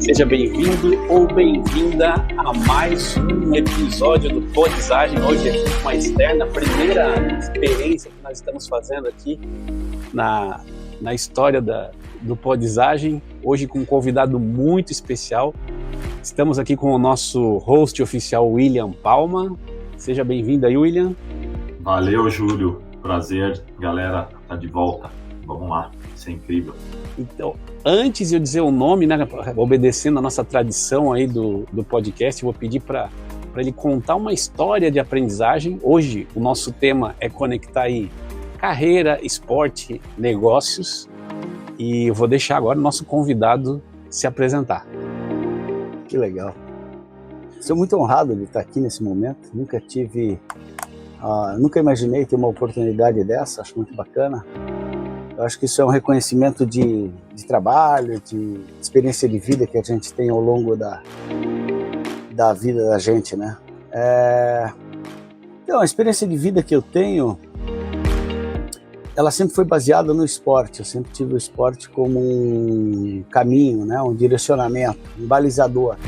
Seja bem-vindo ou bem-vinda a mais um episódio do Podizagem. Hoje é uma externa, primeira experiência que nós estamos fazendo aqui na história do Podizagem. Hoje com um convidado muito especial. Estamos aqui com o nosso host oficial, William Palma. Seja bem-vindo aí, William. Valeu, Júlio. Prazer, galera, tá de volta. Vamos lá, isso é incrível. Então, antes de eu dizer o nome, né, obedecendo a nossa tradição aí do podcast, eu vou pedir para ele contar uma história de aprendizagem. Hoje, o nosso tema é conectar aí carreira, esporte, negócios. E eu vou deixar agora o nosso convidado se apresentar. Que legal. Sou muito honrado de estar aqui nesse momento. Nunca imaginei ter uma oportunidade dessa, acho muito bacana. Eu acho que isso é um reconhecimento de trabalho, de experiência de vida que a gente tem ao longo da vida da gente, né? Então, a experiência de vida que eu tenho, ela sempre foi baseada no esporte. Eu sempre tive o esporte como um caminho, né? Um direcionamento, um balizador.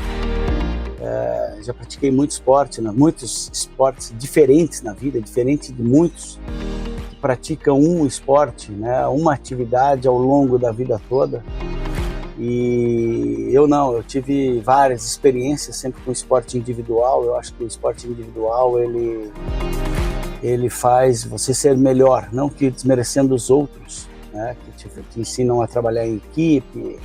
Já pratiquei muito esporte, né? Muitos esportes diferentes na vida, diferente de muitos que praticam um esporte, né? Uma atividade ao longo da vida toda. E eu não, eu tive várias experiências sempre com esporte individual. Eu acho que o esporte individual ele faz você ser melhor, não que desmerecendo os outros, né? Que ensinam a trabalhar em equipe.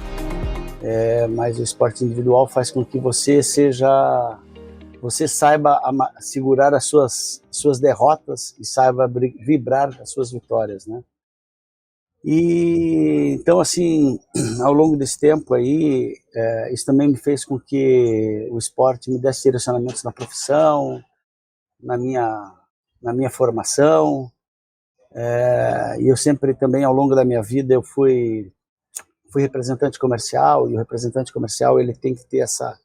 Mas o esporte individual faz com que você saiba segurar as suas derrotas e saiba vibrar as suas vitórias, né? E então, assim, ao longo desse tempo aí, isso também me fez com que o esporte me desse direcionamentos na profissão, na minha formação. E eu sempre também, ao longo da minha vida, eu fui representante comercial, e o representante comercial ele tem que ter essa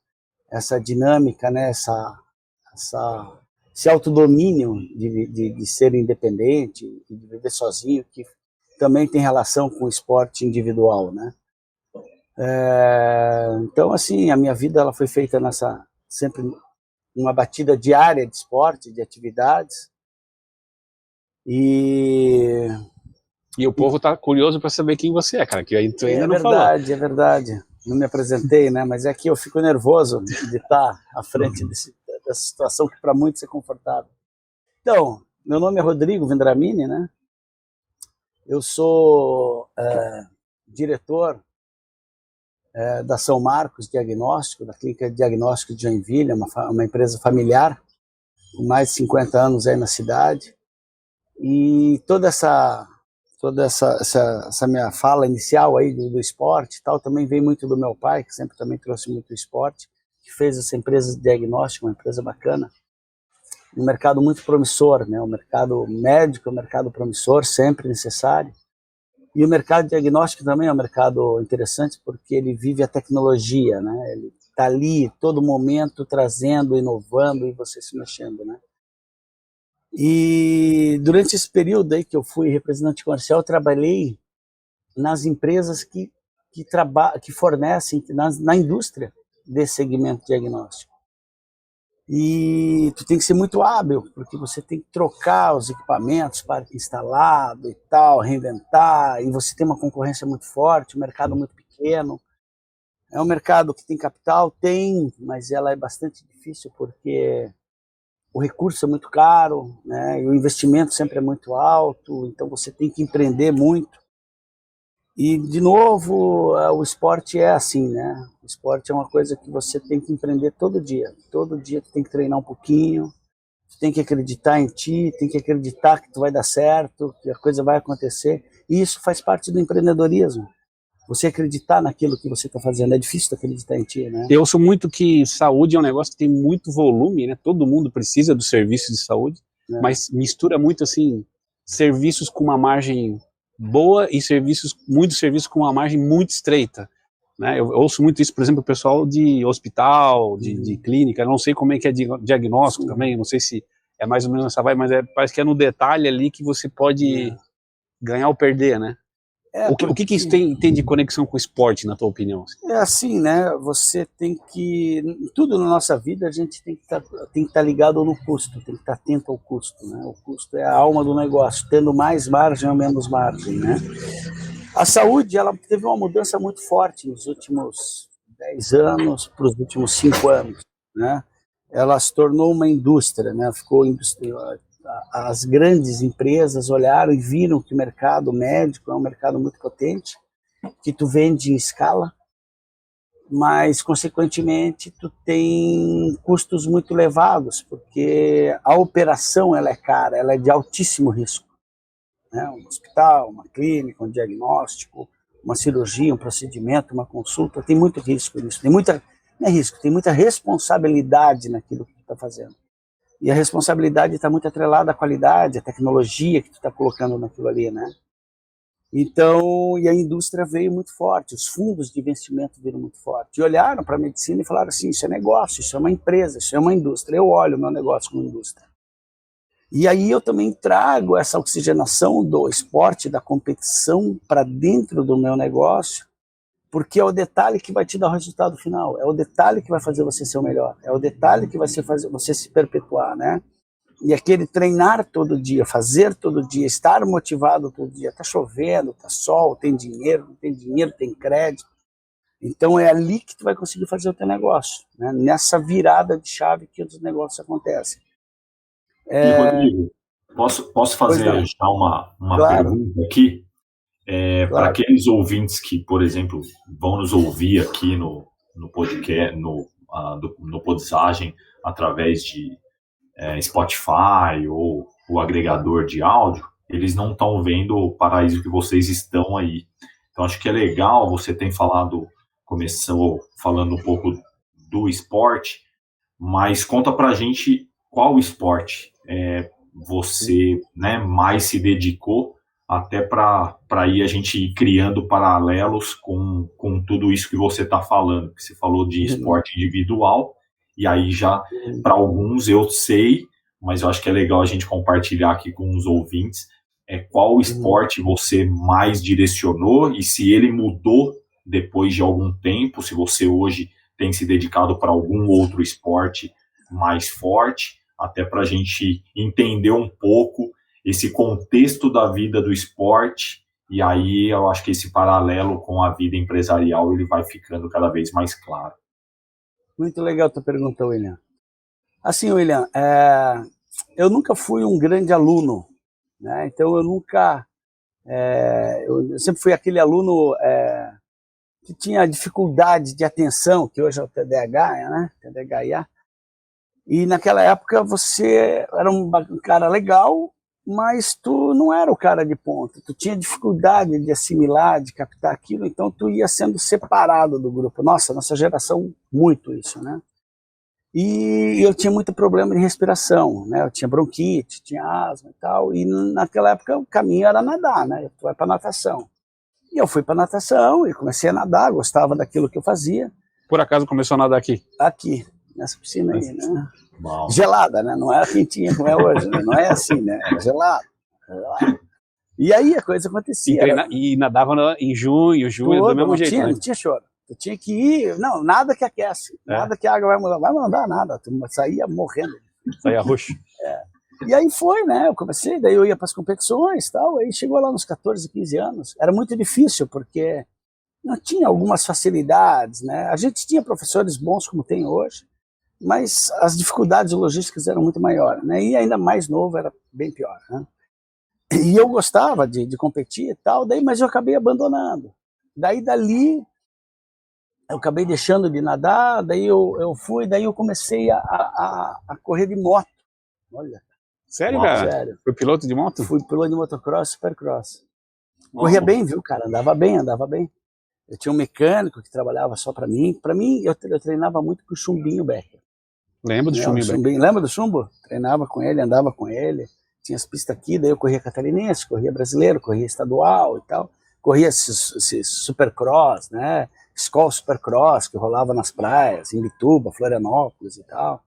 dinâmica, né? Esse autodomínio de ser independente e de viver sozinho, que também tem relação com o esporte individual, né? Então, assim, a minha vida ela foi feita sempre uma batida diária de esporte, de atividades. E o povo tá curioso para saber quem você é, cara, que tu ainda não falou. É verdade. Não me apresentei, né? Mas é que eu fico nervoso de estar à frente dessa situação que para muitos é confortável. Então, meu nome é Rodrigo Vendramini, né? Eu sou diretor da São Marcos Diagnóstico, da Clínica de Diagnóstico de Joinville, uma empresa familiar, com mais de 50 anos aí na cidade. E toda essa minha fala inicial aí do esporte e tal, também veio muito do meu pai, que sempre também trouxe muito esporte, que fez essa empresa de diagnóstico, uma empresa bacana, um mercado muito promissor, né? O mercado médico é um mercado promissor, sempre necessário. E o mercado de diagnóstico também é um mercado interessante, porque ele vive a tecnologia, né? Ele está ali, todo momento, trazendo, inovando e você se mexendo, né? E durante esse período aí que eu fui representante comercial, eu trabalhei nas empresas que fornecem na indústria desse segmento diagnóstico. E tu tem que ser muito hábil, porque você tem que trocar os equipamentos para instalado e tal, reinventar, e você tem uma concorrência muito forte, um mercado muito pequeno. É um mercado que tem capital? Tem, mas ela é bastante difícil porque o recurso é muito caro, né? E o investimento sempre é muito alto, então você tem que empreender muito. E, de novo, o esporte é assim, né? O esporte é uma coisa que você tem que empreender todo dia. Todo dia tu tem que treinar um pouquinho, tu tem que acreditar em ti, tem que acreditar que tu vai dar certo, que a coisa vai acontecer. E isso faz parte do empreendedorismo. Você acreditar naquilo que você está fazendo. É difícil acreditar em ti, né? Eu sou muito que saúde é um negócio que tem muito volume, né? Todo mundo precisa do serviço de saúde, mas mistura muito, assim, serviços com uma margem boa e muitos serviços com uma margem muito estreita, né? Eu ouço muito isso, por exemplo, o pessoal de hospital, de clínica, eu não sei como é que é diagnóstico também, eu não sei se é mais ou menos essa vibe, mas parece que é no detalhe ali que você pode ganhar ou perder, né? O que isso tem de conexão com o esporte, na tua opinião? É assim, né? Você tem que... Tudo na nossa vida a gente tem que estar ligado no custo, tem que estar atento ao custo, né? O custo é a alma do negócio, tendo mais margem ou menos margem, né? A saúde, ela teve uma mudança muito forte nos últimos 10 anos para os últimos 5 anos, né? Ela se tornou uma indústria, né? Ficou as grandes empresas olharam e viram que o mercado médico é um mercado muito potente, que tu vende em escala, mas, consequentemente, tu tem custos muito elevados, porque a operação ela é cara, ela é de altíssimo risco, né? Um hospital, uma clínica, um diagnóstico, uma cirurgia, um procedimento, uma consulta, tem muito risco nisso, não é risco, tem muita responsabilidade naquilo que tu está fazendo. E a responsabilidade está muito atrelada à qualidade, à tecnologia que tu está colocando naquilo ali, né? Então, e a indústria veio muito forte, os fundos de investimento viram muito forte. E olharam para a medicina e falaram assim, isso é negócio, isso é uma empresa, isso é uma indústria. Eu olho o meu negócio como indústria. E aí eu também trago essa oxigenação do esporte, da competição para dentro do meu negócio, porque é o detalhe que vai te dar o resultado final, é o detalhe que vai fazer você ser o melhor, é o detalhe que vai fazer você se perpetuar, né? E aquele treinar todo dia, fazer todo dia, estar motivado todo dia, tá chovendo, tá sol, tem dinheiro, não tem dinheiro, tem crédito. Então é ali que tu vai conseguir fazer o teu negócio, né? Nessa virada de chave que os negócios acontecem. E, Rodrigo, posso fazer já uma Claro. pergunta aqui? Claro. Para aqueles ouvintes que, por exemplo, vão nos ouvir aqui no podcast, no Podizagem, através de Spotify ou o agregador de áudio, eles não estão vendo o paraíso que vocês estão aí. Então, acho que é legal, você tem começou falando um pouco do esporte, mas conta pra gente qual esporte você, né, mais se dedicou, até para aí a gente ir criando paralelos com tudo isso que você está falando, que você falou de esporte individual, e aí já, para alguns eu sei, mas eu acho que é legal a gente compartilhar aqui com os ouvintes, qual esporte você mais direcionou, e se ele mudou depois de algum tempo, se você hoje tem se dedicado para algum outro esporte mais forte, até para a gente entender um pouco esse contexto da vida do esporte, e aí eu acho que esse paralelo com a vida empresarial ele vai ficando cada vez mais claro. Muito legal a tua pergunta, William. Assim, William, eu nunca fui um grande aluno, né? Então eu nunca... eu sempre fui aquele aluno que tinha dificuldade de atenção, que hoje é o TDAH, né? TDAH. E naquela época você era um cara legal, mas tu não era o cara de ponta, tu tinha dificuldade de assimilar, de captar aquilo, então tu ia sendo separado do grupo. Nossa geração, muito isso, né? E eu tinha muito problema de respiração, né? Eu tinha bronquite, tinha asma e tal, e naquela época o caminho era nadar, né? Tu vai para natação. E eu fui para natação e comecei a nadar, gostava daquilo que eu fazia. Por acaso começou a nadar aqui? Aqui, nessa piscina aí, né? Uau. Gelada, né? Não era quentinha como é hoje, né? Não é assim, né? Era gelada. E aí a coisa acontecia. E nadava em junho, julho, do mesmo jeito, né? Não tinha choro. Tu tinha que ir, não, nada que aquece, nada que a água vai mandar nada, tu saía morrendo. Saía roxo. E aí foi, né? Eu comecei, daí eu ia para as competições e tal, aí chegou lá nos 14, 15 anos. Era muito difícil, porque não tinha algumas facilidades, né? A gente tinha professores bons como tem hoje, mas as dificuldades logísticas eram muito maiores, né? E ainda mais novo era bem pior, né? E eu gostava de competir e tal, daí, mas eu acabei abandonando. Dali eu acabei deixando de nadar, daí eu comecei a correr de moto. Olha. Sério, cara? Sério. Foi piloto de moto? Fui piloto de motocross, supercross. Corria bem, viu, cara? Andava bem. Eu tinha um mecânico que trabalhava só para mim. Para mim, eu treinava muito com o Chumbinho Becker. Lembro do Chumbinho Becker. Lembra do Chumbo? Treinava com ele, andava com ele. Tinha as pistas aqui, daí eu corria catarinense, corria brasileiro, corria estadual e tal. Corria esses supercross, né? Skol Supercross, que rolava nas praias, em Bituba, Florianópolis e tal.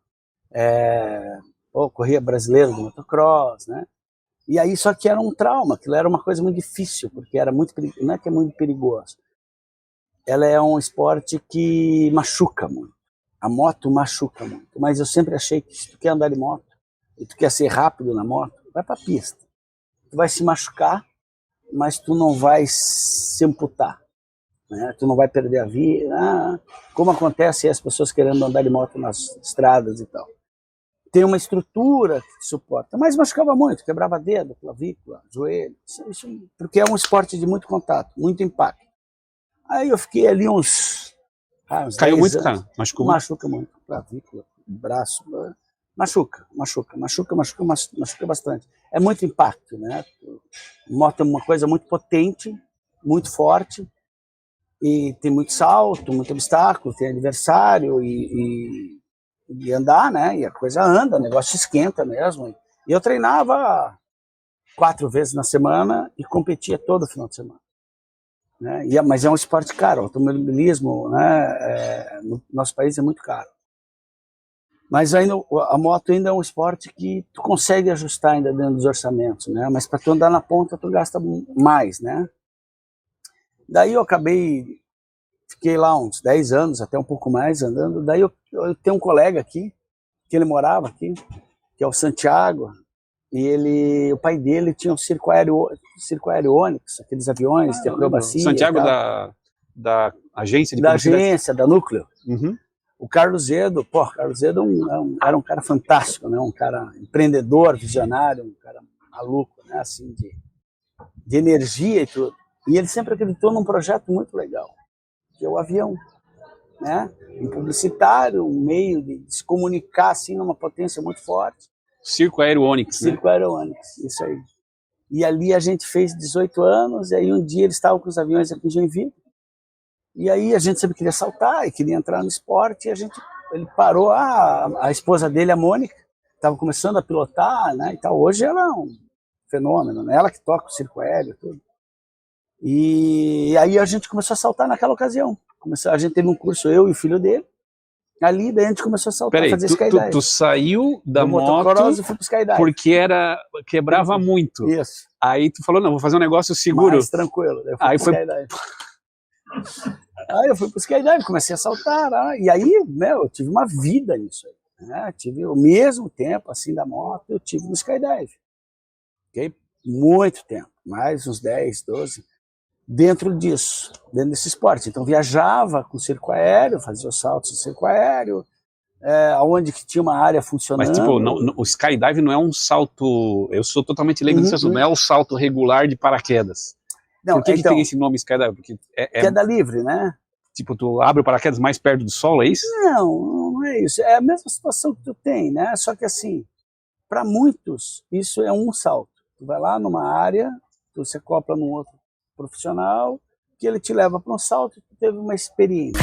Corria brasileiro do motocross, né? E aí, só que era um trauma, aquilo era uma coisa muito difícil, porque era muito perigoso. Não é que é muito perigoso. Ela é um esporte que machuca muito. A moto machuca muito. Mas eu sempre achei que se tu quer andar de moto, e tu quer ser rápido na moto, vai pra pista. Tu vai se machucar, mas tu não vai se amputar. Né? Tu não vai perder a vida. Como acontece as pessoas querendo andar de moto nas estradas e tal. Tem uma estrutura que suporta, mas machucava muito, quebrava dedo, clavícula, joelho, porque é um esporte de muito contato, muito impacto. Aí eu fiquei ali uns Caiu 10 muito, anos. cara? Machuca muito, clavícula, braço, machuca bastante. É muito impacto, né? Moto é uma coisa muito potente, muito forte, e tem muito salto, muito obstáculo, tem adversário e andar, né? E a coisa anda, o negócio esquenta mesmo. E eu treinava 4 vezes na semana e competia todo final de semana. Né? Mas é um esporte caro, o automobilismo, né? No nosso país é muito caro. Mas ainda, a moto ainda é um esporte que tu consegue ajustar ainda dentro dos orçamentos, né? Mas para tu andar na ponta, tu gasta mais, né? Daí eu fiquei lá uns 10 anos, até um pouco mais andando. Daí eu tenho um colega aqui, que ele morava aqui, que é o Santiago, e o pai dele tinha um circo aéreo Onix, aqueles aviões de acrobacia. Santiago da agência de da publicidade? Agência, da Núcleo. Uhum. O Carlos Zedo, era um cara fantástico, né? Um cara empreendedor, visionário, um cara maluco, né? Assim, de energia e tudo. E ele sempre acreditou num projeto muito legal, que é o avião, né? Um publicitário, um meio de se comunicar assim numa potência muito forte. Circo Aéreo Onix, né? Circo Aéreo Onix, isso aí. E ali a gente fez 18 anos, e aí um dia eles estavam com os aviões aqui em Joinville, e aí a gente sempre queria saltar e queria entrar no esporte, e ele parou, a esposa dele, a Mônica, estava começando a pilotar, né, e tal. Hoje ela é um fenômeno, né? Ela que toca o circo aéreo, tudo. E aí a gente começou a saltar naquela ocasião. A gente teve um curso, eu e o filho dele. Ali, daí a gente começou a saltar, fazer skydive. Tu saiu da moto e fui pro skydive. Porque quebrava muito. Isso. Aí tu falou, não, vou fazer um negócio seguro. Mais tranquilo. Daí eu fui pro skydive. Aí eu fui pro skydive, comecei a saltar. E aí, eu tive uma vida nisso aí. Né? Tive o mesmo tempo, assim, da moto, eu tive no skydive. Fiquei muito tempo, mais uns 10, 12, dentro desse esporte. Então viajava com o circo aéreo, fazia os saltos no circo aéreo, onde que tinha uma área funcionando. Mas tipo, o skydive não é um salto, eu sou totalmente leigo nesse assunto, não é um salto regular de paraquedas. Não, por que tem esse nome skydive? Porque queda livre, né? Tipo, tu abre o paraquedas mais perto do solo, é isso? Não é isso. É a mesma situação que tu tem, né? Só que assim, para muitos, isso é um salto. Tu vai lá numa área, tu se acopla num outro profissional, que ele te leva para um salto e tu teve uma experiência.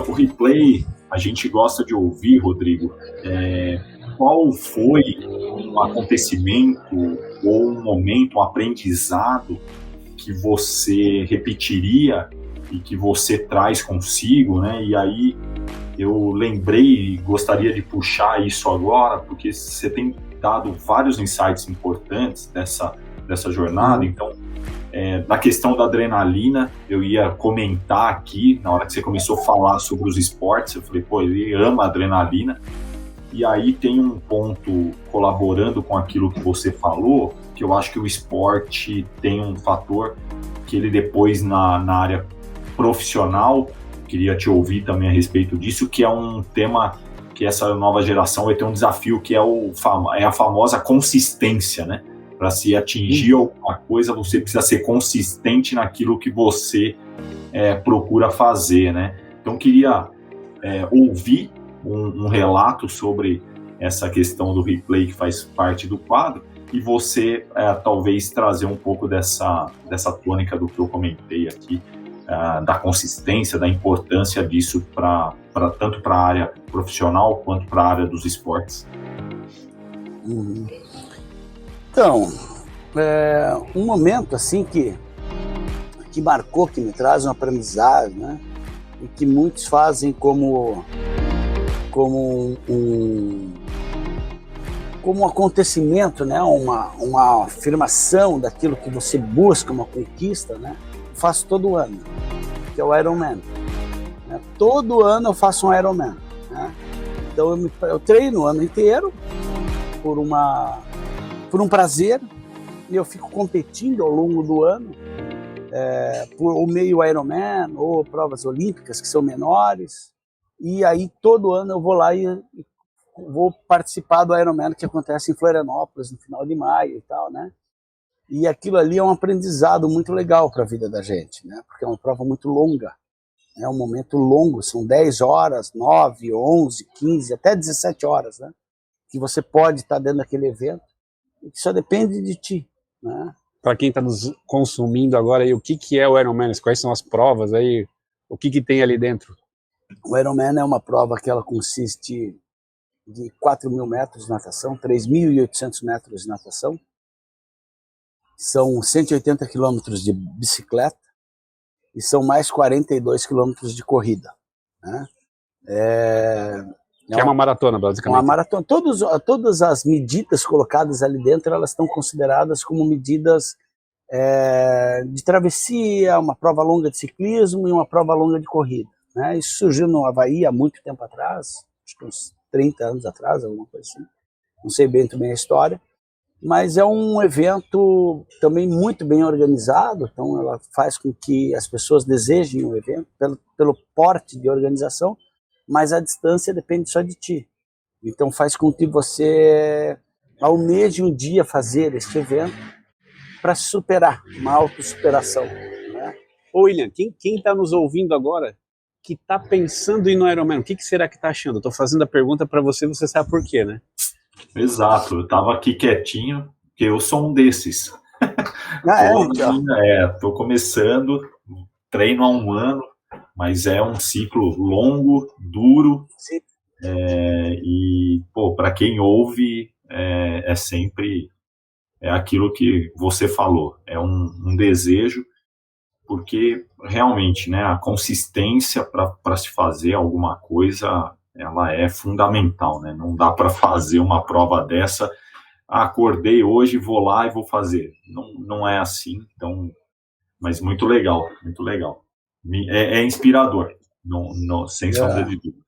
O replay, a gente gosta de ouvir, Rodrigo, qual foi um acontecimento ou um momento, um aprendizado que você repetiria e que você traz consigo, né? E aí eu lembrei e gostaria de puxar isso agora, porque você tem dado vários insights importantes dessa jornada. Então, na questão da adrenalina, eu ia comentar aqui, na hora que você começou a falar sobre os esportes, eu falei, ele ama adrenalina. E aí tem um ponto colaborando com aquilo que você falou, que eu acho que o esporte tem um fator que ele depois na área profissional, queria te ouvir também a respeito disso, que é um tema que essa nova geração vai ter um desafio, que é a famosa consistência, né? Para se atingir alguma coisa, você precisa ser consistente naquilo que você procura fazer, né? Então, queria ouvir um relato sobre essa questão do replay que faz parte do quadro e você talvez trazer um pouco dessa tônica do que eu comentei aqui, da consistência, da importância disso tanto para a área profissional quanto para a área dos esportes. Então, um momento assim que marcou, que me traz uma aprendizagem, né? E que muitos fazem como como um acontecimento, né? Uma afirmação daquilo que você busca, uma conquista, né? Eu faço todo ano, que é o Ironman. Né? Todo ano eu faço um Ironman. Né? Então eu treino o ano inteiro por um prazer, e eu fico competindo ao longo do ano por o meio Ironman ou provas olímpicas que são menores, e aí todo ano eu vou lá e vou participar do Ironman que acontece em Florianópolis no final de maio e tal, né? E aquilo ali é um aprendizado muito legal para a vida da gente, né? Porque é uma prova muito longa, é um momento longo, são 10 horas, 9, 11, 15, até 17 horas, né? Que você pode estar dentro daquele evento e que só depende de ti, né? Para quem está nos consumindo agora, aí, o que é o Ironman? Quais são as provas aí? O que tem ali dentro? O Ironman é uma prova que ela consiste de 4.000 metros de natação, 3.800 metros de natação, são 180 quilômetros de bicicleta e são mais 42 quilômetros de corrida. Né? Que é uma maratona, basicamente. Uma maratona. Todas as medidas colocadas ali dentro, elas estão consideradas como medidas de travessia, uma prova longa de ciclismo e uma prova longa de corrida. Né? Isso surgiu no Havaí há muito tempo atrás, acho que uns 30 anos atrás, alguma coisa assim. Não sei muito bem a história, mas é um evento também muito bem organizado, então ela faz com que as pessoas desejem o evento pelo porte de organização, mas a distância depende só de ti. Então faz com que você almeje um dia fazer este evento para se superar, uma autossuperação. Né? Ô William, quem está nos ouvindo agora que está pensando em ir no Ironman, o que será que está achando? Estou fazendo a pergunta para você, você sabe por quê, né? Exato, eu estava aqui quietinho, porque eu sou um desses. Tô começando, treino há um ano, mas é um ciclo longo, duro, e para quem ouve é sempre aquilo que você falou, é um desejo, porque realmente, né, a consistência para se fazer alguma coisa, ela é fundamental, né? Não dá para fazer uma prova dessa, acordei hoje, vou lá e vou fazer. Não é assim, então, mas muito legal, muito legal. É inspirador, sem sombra de dúvida.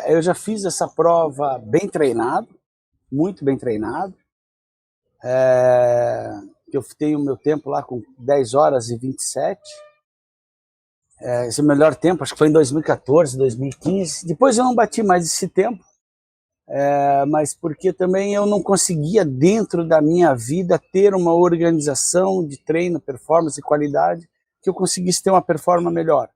Eu já fiz essa prova bem treinado, muito bem treinado. Eu tenho meu tempo lá com 10 horas e 27. Esse é o melhor tempo, acho que foi em 2014, 2015. Depois eu não bati mais esse tempo, mas porque também eu não conseguia, dentro da minha vida, ter uma organização de treino, performance e qualidade que eu conseguisse ter uma performance melhor.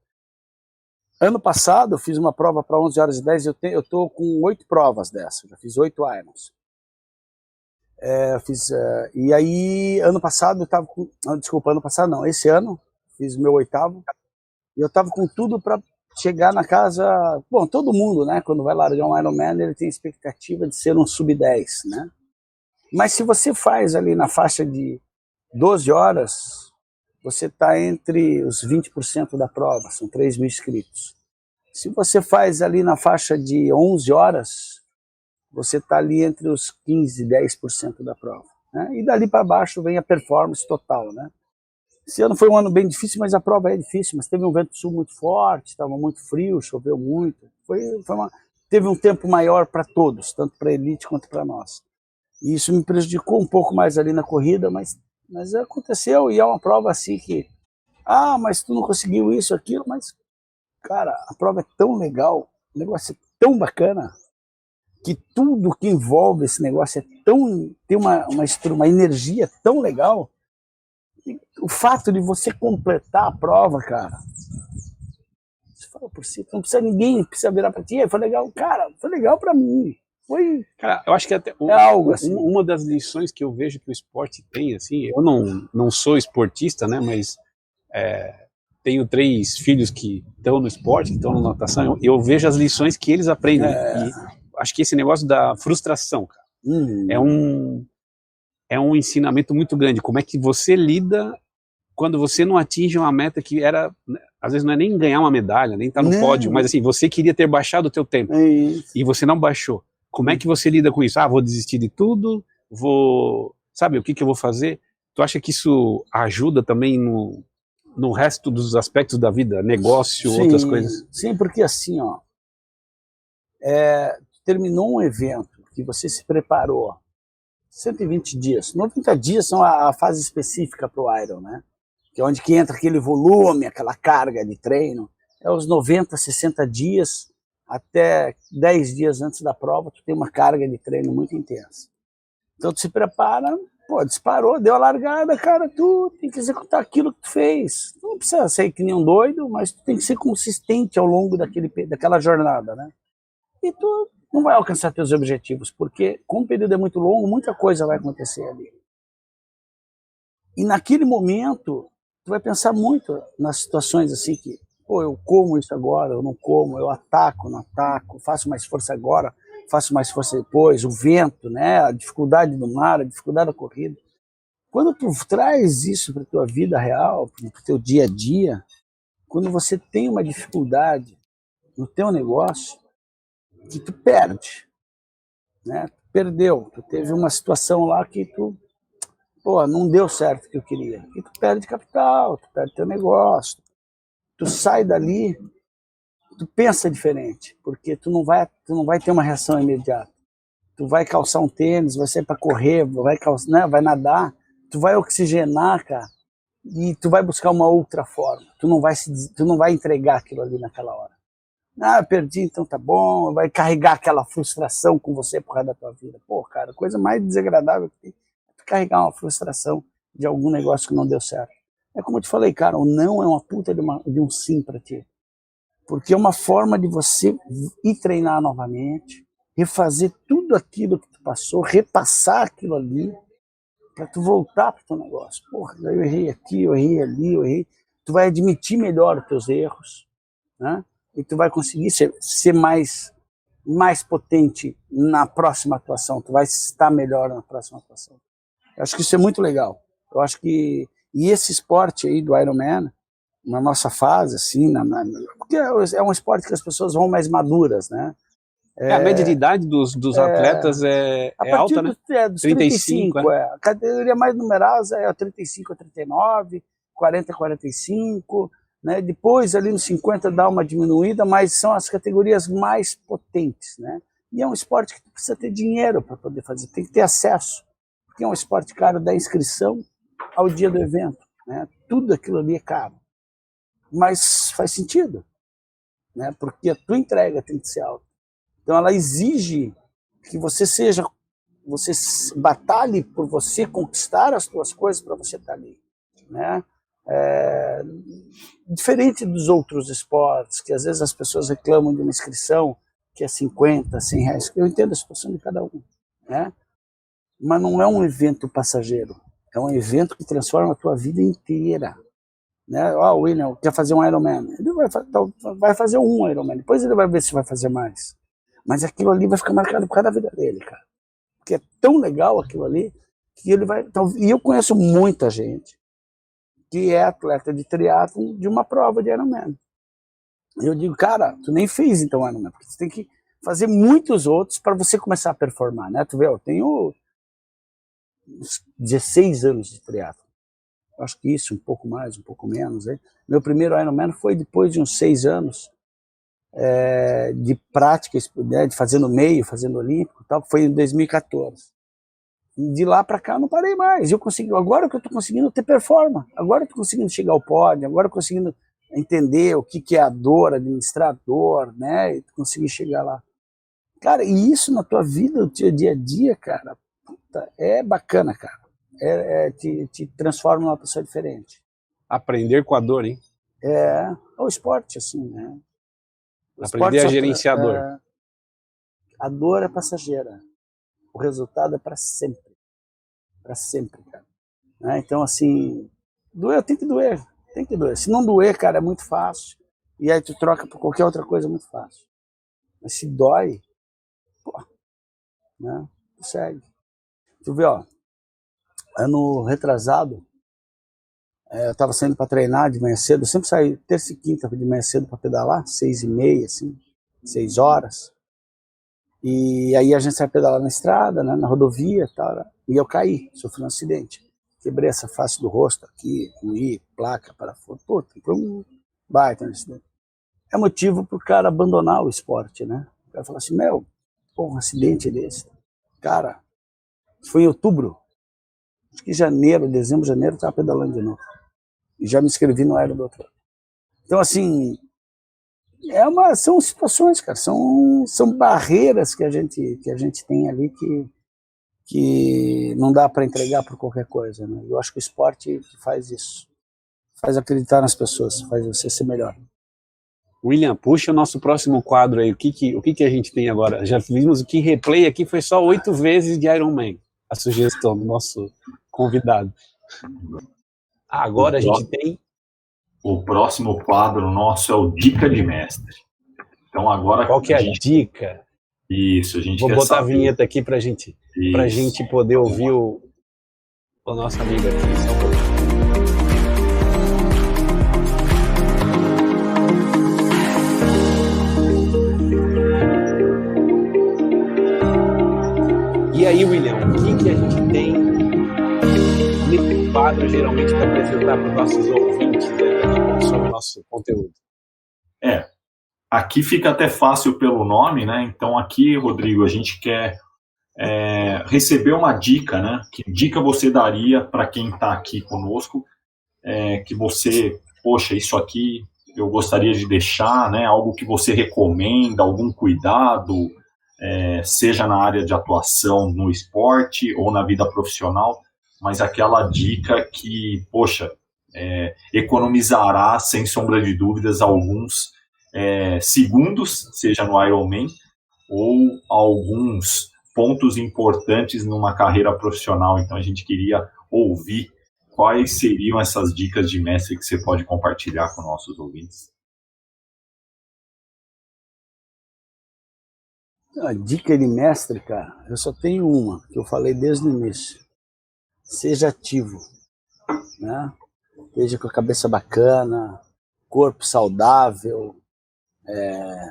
Ano passado eu fiz uma prova para 11 horas e 10, eu estou com 8 provas dessa, já fiz 8 Irons. E aí, ano passado eu estava com... ano passado não, esse ano, fiz o meu 8º, e eu estava com tudo para chegar na casa... Bom, todo mundo, né, quando vai largar um Ironman, ele tem expectativa de ser um sub-10, né? Mas se você faz ali na faixa de 12 horas, você está entre os 20% da prova, são 3.000 inscritos. Se você faz ali na faixa de 11 horas, você está ali entre os 15% e 10% da prova. Né? E dali para baixo vem a performance total. Né? Esse ano foi um ano bem difícil, mas a prova é difícil. Mas teve um vento sul muito forte, estava muito frio, choveu muito. Teve um tempo maior para todos, tanto para a elite quanto para nós. E isso me prejudicou um pouco mais ali na corrida, mas aconteceu. E é uma prova assim que... mas tu não conseguiu isso, aquilo. Mas, cara, a prova é tão legal, o negócio é tão bacana, que tudo que envolve esse negócio tem uma energia tão legal. E o fato de você completar a prova, cara, você fala por si, não precisa ninguém virar para ti, foi legal, cara, foi legal para mim. Cara, eu acho que até algo assim. Uma das lições que eu vejo que o esporte tem, assim, eu não sou esportista, né, mas tenho 3 filhos que estão no esporte, que estão na natação, eu vejo as lições que eles aprendem. E acho que esse negócio da frustração, cara, é um ensinamento muito grande. Como é que você lida quando você não atinge uma meta que era, às vezes não é nem ganhar uma medalha, nem estar no pódio, mas assim, você queria ter baixado o teu tempo, e você não baixou. Como é que você lida com isso? Vou desistir de tudo, sabe, o que eu vou fazer? Tu acha que isso ajuda também no resto dos aspectos da vida, negócio, outras coisas? Sim, porque assim, ó, terminou um evento que você se preparou 120 dias, 90 dias são a fase específica para o Iron, né? Que é onde que entra aquele volume, aquela carga de treino, é os 90, 60 dias, até 10 dias antes da prova, tu tem uma carga de treino muito intensa. Então tu se prepara, disparou, deu a largada, cara, tu tem que executar aquilo que tu fez. Tu não precisa ser que nem um doido, mas tu tem que ser consistente ao longo daquela jornada, né? E tu não vai alcançar teus objetivos, porque como o período é muito longo, muita coisa vai acontecer ali. E naquele momento, tu vai pensar muito nas situações assim que, eu como isso agora, eu não como, eu ataco, não ataco, faço mais força agora, faço mais força depois, o vento, né, a dificuldade do mar, a dificuldade da corrida. Quando tu traz isso para tua vida real, para o teu dia a dia, quando você tem uma dificuldade no teu negócio, que tu perde, né? Tu perdeu, tu teve uma situação lá que tu, não deu certo o que eu queria. E tu perde capital, tu perde teu negócio, tu sai dali, tu pensa diferente, porque tu não vai ter uma reação imediata. Tu vai calçar um tênis, vai sair para correr, vai nadar, tu vai oxigenar, cara, e tu vai buscar uma outra forma. Tu não vai entregar aquilo ali naquela hora. Perdi, então tá bom, vai carregar aquela frustração com você por causa da tua vida. Cara, a coisa mais desagradável que tem é tu carregar uma frustração de algum negócio que não deu certo. É como eu te falei, cara, o não é uma puta de um sim pra ti. Porque é uma forma de você ir treinar novamente, refazer tudo aquilo que tu passou, repassar aquilo ali, pra tu voltar pro teu negócio. Eu errei aqui, eu errei ali, eu errei. Tu vai admitir melhor os teus erros, né? E tu vai conseguir ser mais potente na próxima atuação, tu vai estar melhor na próxima atuação. Eu acho que isso é muito legal. Eu acho que e esse esporte aí do Ironman, na nossa fase, assim, porque é um esporte que as pessoas vão mais maduras, né? A média de idade dos atletas é alta, né? Dos 35, A categoria mais numerosa é a 35 a 39, 40 a 45, né? Depois ali nos 50 dá uma diminuída, mas são as categorias mais potentes, né? E é um esporte que tu precisa ter dinheiro para poder fazer, tem que ter acesso, porque é um esporte caro da inscrição ao dia do evento, né? Tudo aquilo ali é caro, mas faz sentido, né? Porque a tua entrega tem que ser alta. Então ela exige que você batalhe por você conquistar as tuas coisas para você estar ali, né? Diferente dos outros esportes, que às vezes as pessoas reclamam de uma inscrição que é 50, 100 reais. Eu entendo a situação de cada um, né? Mas não é um evento passageiro, é um evento que transforma a tua vida inteira, né? O William quer fazer um Ironman, ele vai fazer um Ironman, depois ele vai ver se vai fazer mais. Mas aquilo ali vai ficar marcado por causa da vida dele, cara. Porque é tão legal aquilo ali, que ele vai... E eu conheço muita gente que é atleta de triatlon de uma prova de Ironman. E eu digo, cara, tu nem fez então Ironman, porque tu tem que fazer muitos outros para você começar a performar, né? Tu vê, eu tenho uns 16 anos de triatlon. Acho que isso, um pouco mais, um pouco menos. Hein? Meu primeiro Ironman foi depois de uns 6 anos de prática, né, de fazendo meio, fazendo olímpico, tal, foi em 2014. E de lá para cá eu não parei mais. Agora que eu estou conseguindo ter performance, agora eu estou conseguindo chegar ao pódio, agora eu estou conseguindo entender o que é a dor, administrar a dor, né, e conseguir chegar lá. Cara, e isso na tua vida, no teu dia a dia, cara, puta, é bacana, cara. Te transforma numa pessoa diferente. Aprender com a dor, hein? É o esporte, assim, né? Aprender a gerenciar a dor. A dor é passageira. O resultado é para sempre. Para sempre, cara. Né? Então, assim, doer tem que doer. Tem que doer. Se não doer, cara, é muito fácil. E aí tu troca por qualquer outra coisa, é muito fácil. Mas se dói, né? Tu segue. Tu vê, ó, ano retrasado, eu tava saindo para treinar de manhã cedo, eu sempre saí terça e quinta de manhã cedo para pedalar, 6h30, assim, 6 horas. E aí a gente sai pedalar na estrada, né, na rodovia e tal, né, e eu caí, sofri um acidente. Quebrei essa face do rosto aqui, ruí, placa, parafuso. Puta, foi um baita acidente. É motivo pro cara abandonar o esporte, né? O cara fala assim, um acidente desse. Cara, foi em outubro. Acho que dezembro, janeiro, eu tava pedalando de novo. E já me inscrevi no Aero do outro lado. Então, assim, são situações, cara, são barreiras que a gente tem ali que não dá para entregar por qualquer coisa, né? Eu acho que o esporte faz isso. Faz acreditar nas pessoas, faz você ser melhor. William, puxa o nosso próximo quadro aí. O que a gente tem agora? Já vimos o que replay aqui foi só 8 vezes de Iron Man. A sugestão do nosso convidado. Agora a gente tem... O próximo quadro nosso é o Dica de Mestre. Então agora... Qual que é a dica? Isso, a gente Vou botar a vinheta aqui pra gente poder ouvir o nosso amigo aqui. E aí, William, o que a gente tem nesse quadro, geralmente, para apresentar para os nossos ouvintes que consomem o nosso conteúdo? Aqui fica até fácil pelo nome, né? Então aqui, Rodrigo, a gente quer receber uma dica, né? Que dica você daria para quem está aqui conosco, que você, poxa, isso aqui eu gostaria de deixar, né? Algo que você recomenda, algum cuidado, seja na área de atuação no esporte ou na vida profissional, mas aquela dica que, poxa, economizará, sem sombra de dúvidas, alguns segundos, seja no Ironman, ou alguns pontos importantes numa carreira profissional. Então a gente queria ouvir quais seriam essas dicas de mestre que você pode compartilhar com nossos ouvintes. A dica de mestre, cara, eu só tenho uma, que eu falei desde o início. Seja ativo, né? Esteja com a cabeça bacana, corpo saudável,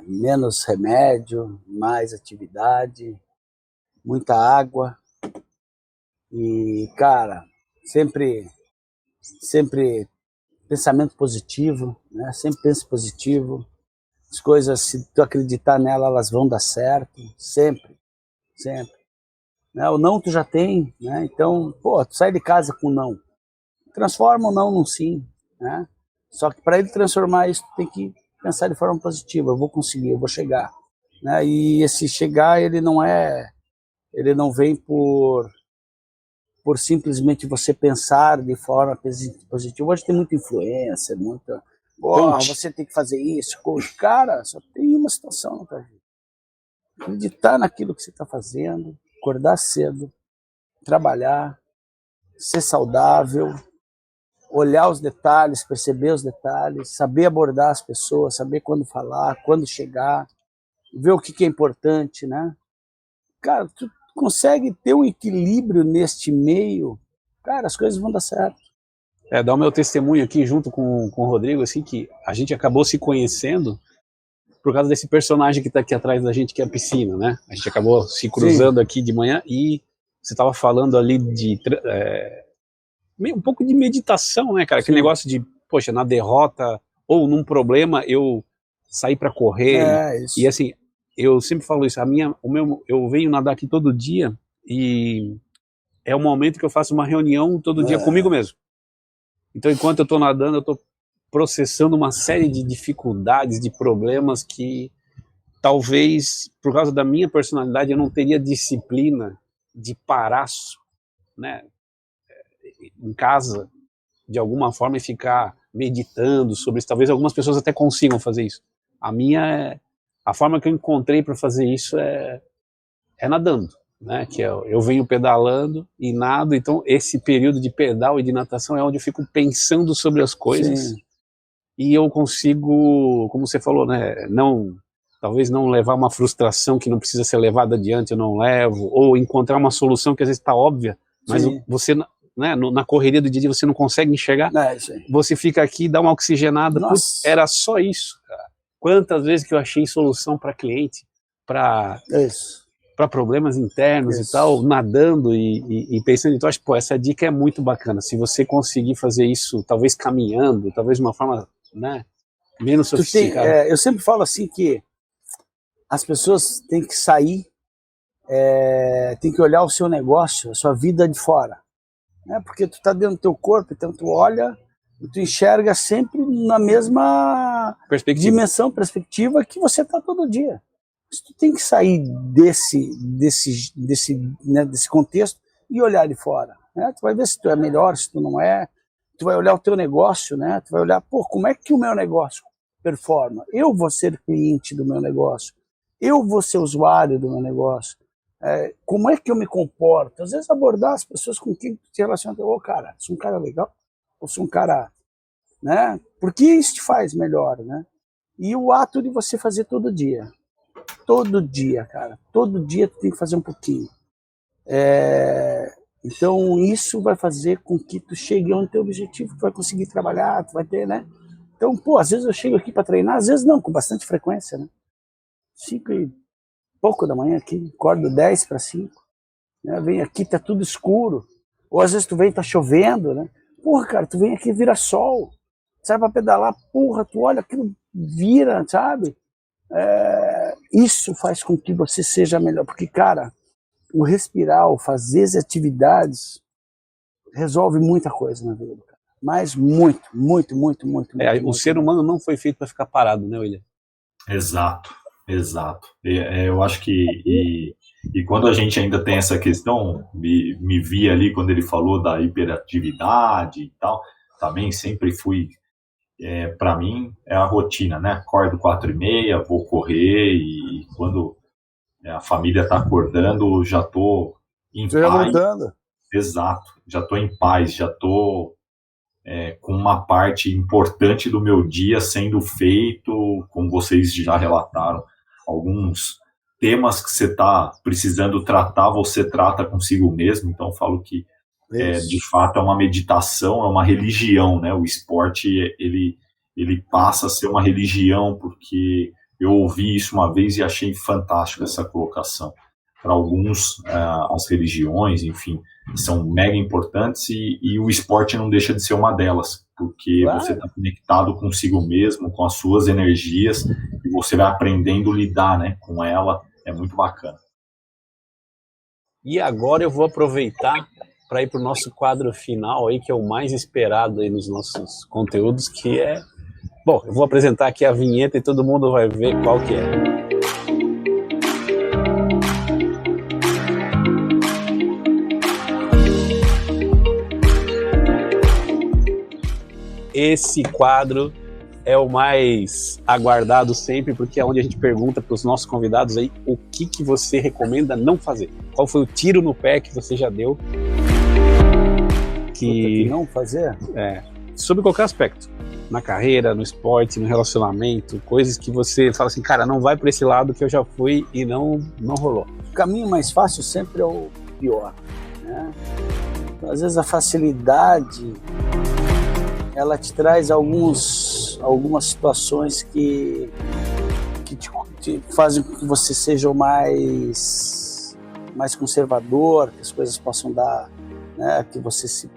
menos remédio, mais atividade, muita água. E, cara, sempre pensamento positivo, né? Sempre pense positivo. As coisas, se tu acreditar nela, elas vão dar certo, sempre. Né? O não tu já tem, né? Então, tu sai de casa com não. Transforma o não num sim, né? Só que para ele transformar isso, tu tem que pensar de forma positiva. Eu vou conseguir, eu vou chegar, né? E esse chegar, ele não vem por simplesmente você pensar de forma positiva. Hoje tem muita influência, muita... você tem que fazer isso, coach. Cara, só tem uma situação na tua vida. Acreditar naquilo que você está fazendo, acordar cedo, trabalhar, ser saudável, olhar os detalhes, perceber os detalhes, saber abordar as pessoas, saber quando falar, quando chegar, ver o que é importante, né? Cara, tu consegue ter um equilíbrio neste meio, cara, as coisas vão dar certo. Dar o meu testemunho aqui junto com o Rodrigo, assim, que a gente acabou se conhecendo por causa desse personagem que está aqui atrás da gente, que é a piscina, né? A gente acabou se cruzando aqui de manhã e você estava falando ali de um pouco de meditação, né, cara? Aquele negócio de, poxa, na derrota ou num problema eu sair para correr. Isso. E assim, eu sempre falo isso, eu venho nadar aqui todo dia e é o momento que eu faço uma reunião todo dia comigo mesmo. Então, enquanto eu estou nadando, eu estou processando uma série de dificuldades, de problemas que talvez, por causa da minha personalidade, eu não teria disciplina de parar, né, em casa, de alguma forma, e ficar meditando sobre isso. Talvez algumas pessoas até consigam fazer isso. A forma que eu encontrei para fazer isso é nadando, né? Que eu venho pedalando e nado, então esse período de pedal e de natação é onde eu fico pensando sobre as coisas. Sim. E eu consigo, como você falou, né? Talvez não levar uma frustração que não precisa ser levada adiante, eu não levo, ou encontrar uma solução que às vezes está óbvia, mas você, né, na correria do dia a dia você não consegue enxergar, você fica aqui, dá uma oxigenada. Putz, era só isso, cara. Quantas vezes que eu achei solução para cliente, para Isso. problemas internos Isso. e tal, nadando e pensando. Então, acho que essa dica é muito bacana. Se você conseguir fazer isso, talvez caminhando, talvez de uma forma, né, menos sofisticada. Eu sempre falo assim que as pessoas têm que sair, têm que olhar o seu negócio, a sua vida de fora. Né? Porque tu está dentro do teu corpo, então tu olha e tu enxerga sempre na mesma dimensão, perspectiva que você está todo dia. Mas tu tem que sair desse contexto e olhar de fora. Né? Tu vai ver se tu é melhor, se tu não é. Tu vai olhar o teu negócio, né? Tu vai olhar, como é que o meu negócio performa? Eu vou ser cliente do meu negócio. Eu vou ser usuário do meu negócio. Como é que eu me comporto? Às vezes abordar as pessoas com quem tu se relaciona. Cara, sou um cara legal? Ou sou um cara... Né? Porque isso te faz melhor, né? E o ato de você fazer todo dia. Todo dia, cara. Todo dia tu tem que fazer um pouquinho. Então isso vai fazer com que tu chegue ao teu objetivo, tu vai conseguir trabalhar, tu vai ter, né? Então, às vezes eu chego aqui para treinar, às vezes não, com bastante frequência, né? 5:pouco da manhã aqui, acordo 4:50, né? Vem aqui, tá tudo escuro. Ou às vezes tu vem, tá chovendo, né? Cara, tu vem aqui, vira sol. Sai para pedalar, tu olha aquilo, vira, sabe? Isso faz com que você seja melhor, porque, cara, o respirar, o fazer as atividades resolve muita coisa na vida, cara. Mas muito. O ser humano não foi feito para ficar parado, né, William? Exato. Eu acho que e quando a gente ainda tem essa questão, me vi ali quando ele falou da hiperatividade e tal, também sempre fui, para mim, é a rotina, né? Acordo 4:30, vou correr e quando a família está acordando, já estou em paz. Voltando. Exato, já estou em paz, já estou com uma parte importante do meu dia sendo feito, como vocês já relataram, alguns temas que você está precisando tratar, você trata consigo mesmo. Então eu falo que de fato é uma meditação, é uma religião, né? O esporte ele passa a ser uma religião, porque eu ouvi isso uma vez e achei fantástico essa colocação. Para alguns, as religiões, enfim, são mega importantes e o esporte não deixa de ser uma delas, porque você está conectado consigo mesmo, com as suas energias, e você vai aprendendo a lidar, né, com ela. É muito bacana. E agora eu vou aproveitar para ir para o nosso quadro final aí, que é o mais esperado aí nos nossos conteúdos, que é... Bom, eu vou apresentar aqui a vinheta e todo mundo vai ver qual que é. Esse quadro é o mais aguardado sempre, porque é onde a gente pergunta para os nossos convidados aí o que você recomenda não fazer. Qual foi o tiro no pé que você já deu? Que não fazer? Sobre qualquer aspecto. Na carreira, no esporte, no relacionamento, coisas que você fala assim, cara, não vai para esse lado que eu já fui e não rolou. O caminho mais fácil sempre é o pior, né? Então, às vezes a facilidade ela te traz algumas situações que te fazem com que você seja o mais conservador, que as coisas possam dar, né, que você se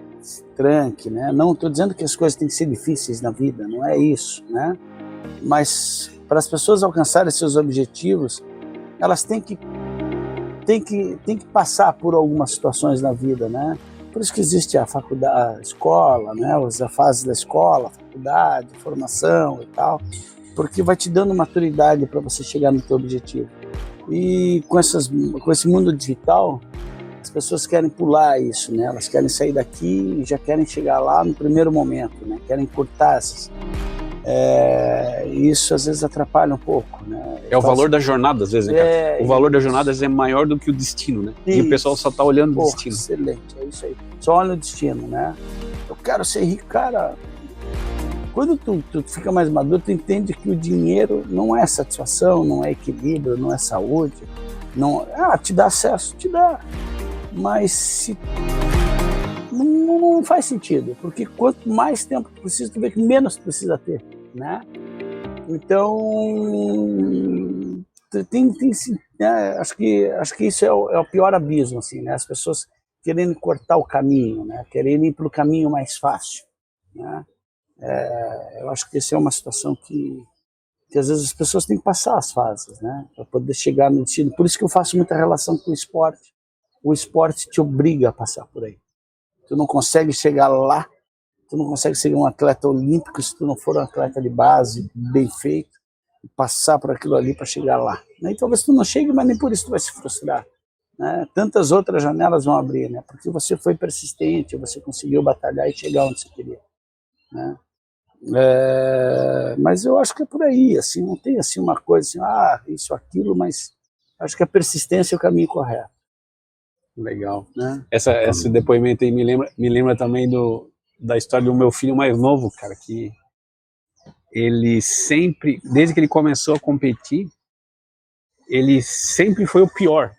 tranque, né? Não estou dizendo que as coisas têm que ser difíceis na vida, não é isso, né? Mas para as pessoas alcançarem seus objetivos, elas têm que passar por algumas situações na vida, né? Por isso que existe a faculdade, a escola, né? A fase da escola, a faculdade, a formação e tal, porque vai te dando maturidade para você chegar no teu objetivo. E com esse mundo digital, as pessoas querem pular isso, né? Elas querem sair daqui e já querem chegar lá no primeiro momento, né? Querem cortar essas... isso às vezes atrapalha um pouco, né? O valor da jornada, às vezes, né, cara? O valor da jornada é maior do que o destino, né? Isso. E o pessoal só tá olhando o destino. Excelente, é isso aí. Só olha o destino, né? Eu quero ser rico, cara. Quando tu fica mais maduro, tu entende que o dinheiro não é satisfação, não é equilíbrio, não é saúde. Não, te dá acesso, te dá. Mas não faz sentido, porque quanto mais tempo tu precisa, tu vê que menos tu precisa ter, né? Então, acho que isso é o pior abismo, assim, né? As pessoas querendo cortar o caminho, né? Querendo ir para o caminho mais fácil, né? Eu acho que essa é uma situação que às vezes as pessoas têm que passar as fases, né? Para poder chegar no destino. Por isso que eu faço muita relação com o esporte. O esporte te obriga a passar por aí. Tu não consegue chegar lá, tu não consegue ser um atleta olímpico se tu não for um atleta de base, bem feito, e passar por aquilo ali para chegar lá. E talvez tu não chegue, mas nem por isso tu vai se frustrar. Né? Tantas outras janelas vão abrir, né? Porque você foi persistente, você conseguiu batalhar e chegar onde você queria. Né? Mas eu acho que é por aí, assim, não tem assim uma coisa assim, isso, aquilo, mas acho que a persistência é o caminho correto. Legal. Né? Esse depoimento aí me lembra também da história do meu filho mais novo, cara, que ele sempre, desde que ele começou a competir, ele sempre foi o pior.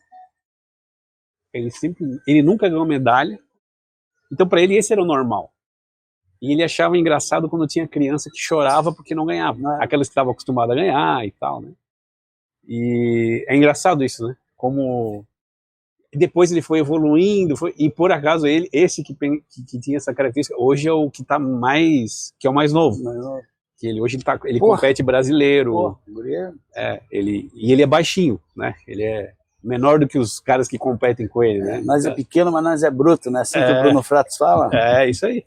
Ele nunca ganhou medalha, então para ele esse era o normal. E ele achava engraçado quando tinha criança que chorava porque não ganhava, aquelas que estavam acostumadas a ganhar e tal, né? E é engraçado isso, né? Como depois ele foi evoluindo, e por acaso esse que tinha essa característica, hoje é o que tá que é o mais novo. Que ele hoje ele compete brasileiro. Ele é baixinho, né? Ele é menor do que os caras que competem com ele, né? Nós é pequeno, mas nós é bruto, né? Assim que o Bruno Fratos fala. É isso aí,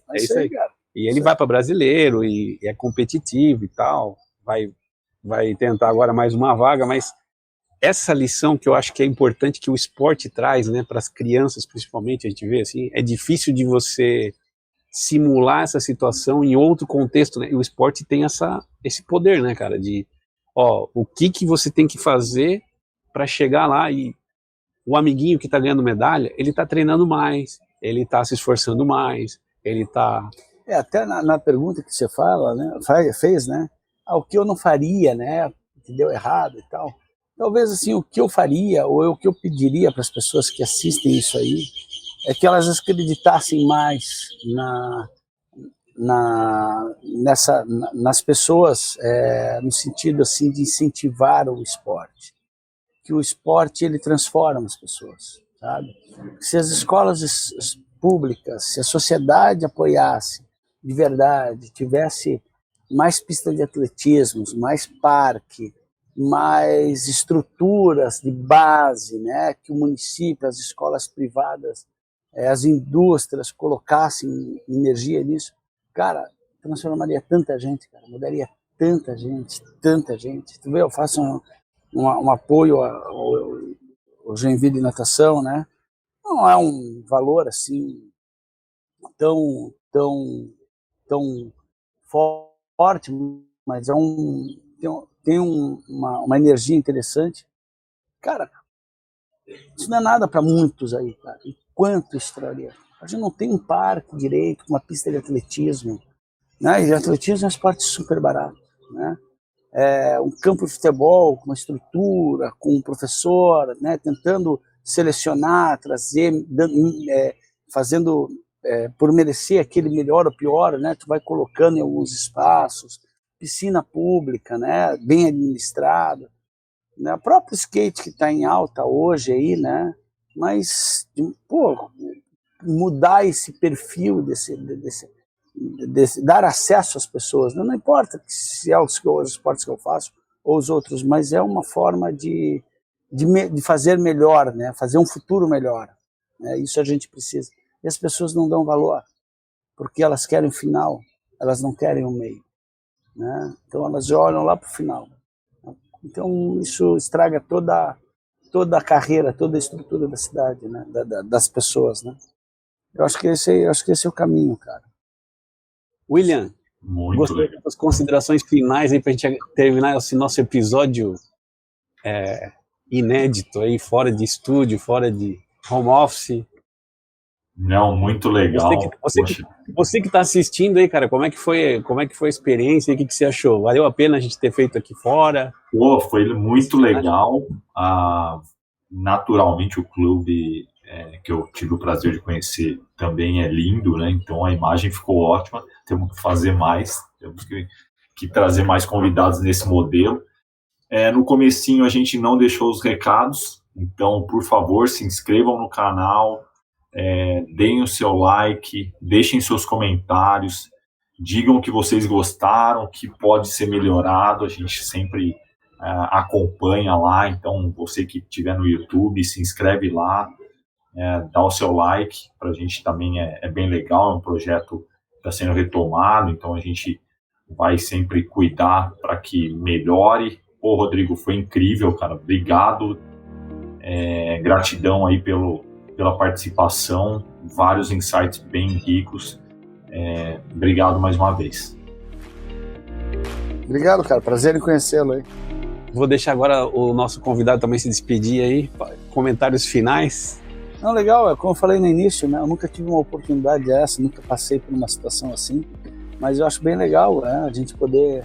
cara. E ele vai para brasileiro e é competitivo e tal, vai tentar agora mais uma vaga, mas essa lição que eu acho que é importante que o esporte traz, né, para as crianças principalmente, a gente vê assim, é difícil de você simular essa situação em outro contexto, né? E o esporte tem esse poder, né, cara, de o que você tem que fazer para chegar lá, e o amiguinho que tá ganhando medalha, ele tá treinando mais, ele tá se esforçando mais, ele tá... Até na pergunta que você fala, né, fez, né, o que eu não faria, né, que deu errado e tal. Talvez, assim, o que eu faria, ou o que eu pediria para as pessoas que assistem isso aí, é que elas acreditassem mais nas pessoas, no sentido, assim, de incentivar o esporte. Que o esporte, ele transforma as pessoas, sabe? Se as escolas públicas, se a sociedade apoiasse de verdade, tivesse mais pistas de atletismo, mais parque, mais estruturas de base, né, que o município, as escolas privadas, as indústrias colocassem energia nisso, cara, transformaria tanta gente, cara, mudaria tanta gente. Tu vê, eu faço um apoio ao Joinville Natação, né? Não é um valor assim tão forte, mas tem uma energia interessante. Cara, isso não é nada para muitos aí, cara. E quanto isso traria? A gente não tem um parque direito, uma pista de atletismo, né? E atletismo é um esporte super barato, né? Um campo de futebol com uma estrutura, com um professor, né? Tentando selecionar, trazer, fazendo por merecer aquele melhor ou pior, né? Tu vai colocando em alguns espaços, piscina pública, né? Bem administrada, né? O próprio skate que está em alta hoje aí, né? Mas mudar esse perfil dar acesso às pessoas, não importa se é os esportes que eu faço ou os outros, mas é uma forma de fazer melhor, né? Fazer um futuro melhor, né? Isso a gente precisa. E as pessoas não dão valor, porque elas querem o final, elas não querem o meio, né? Então elas olham lá para o final. Então isso estraga toda a carreira, toda a estrutura da cidade, né? Das pessoas, né? Eu acho que esse é o caminho, cara. William, gostaria das considerações finais aí para a gente terminar esse nosso episódio inédito aí, fora de estúdio, fora de home office. Não, muito legal. Você que está assistindo aí, cara, como é que foi a experiência? O que você achou? Valeu a pena a gente ter feito aqui fora? Foi muito legal. Naturalmente o clube que eu tive o prazer de conhecer também é lindo, né? Então a imagem ficou ótima. Temos que fazer mais, temos que trazer mais convidados nesse modelo. No comecinho a gente não deixou os recados, então, por favor, se inscrevam no canal, deem o seu like, deixem seus comentários, digam o que vocês gostaram, o que pode ser melhorado, a gente sempre acompanha lá, então você que estiver no YouTube, se inscreve lá, dá o seu like, para a gente também é bem legal, é um projeto que está sendo retomado, então a gente vai sempre cuidar para que melhore. Pô, Rodrigo, foi incrível, cara, obrigado, gratidão aí pela participação, vários insights bem ricos. Obrigado mais uma vez. Obrigado, cara. Prazer em conhecê-lo aí. Vou deixar agora o nosso convidado também se despedir aí. Comentários finais. Não, legal. Como eu falei no início, né? Eu nunca tive uma oportunidade dessa, nunca passei por uma situação assim. Mas eu acho bem legal, né? A gente poder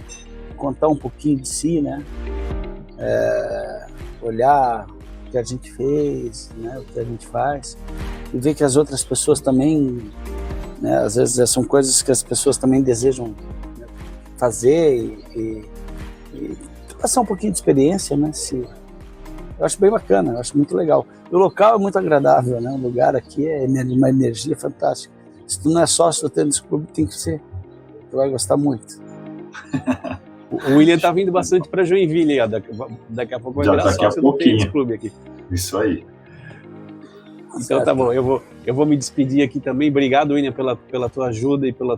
contar um pouquinho de si, né? Olhar o que a gente fez, né? O que a gente faz. E ver que as outras pessoas também... Né? Às vezes são coisas que as pessoas também desejam, né, fazer e passar um pouquinho de experiência, né? Eu acho bem bacana, eu acho muito legal. O local é muito agradável, né? O lugar aqui é uma energia fantástica. Se tu não é sócio do Tênis Clube, tem que ser. Tu vai gostar muito. O William tá vindo bastante para Joinville, daqui a pouco vai virar sócio do Tênis Clube aqui. Isso aí. Então tá bom, eu vou me despedir aqui também. Obrigado, William, pela tua ajuda e pelo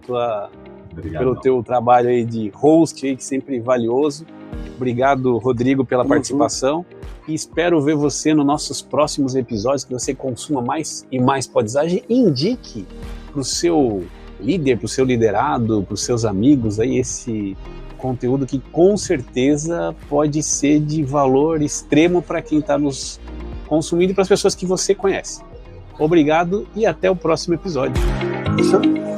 teu trabalho aí de host, aí, que sempre valioso. Obrigado, Rodrigo, pela participação. E espero ver você nos nossos próximos episódios, que você consuma mais e mais podizagem e indique para o seu líder, para o seu liderado, para os seus amigos aí esse conteúdo que com certeza pode ser de valor extremo para quem está nos consumindo e para as pessoas que você conhece. Obrigado e até o próximo episódio. Isso.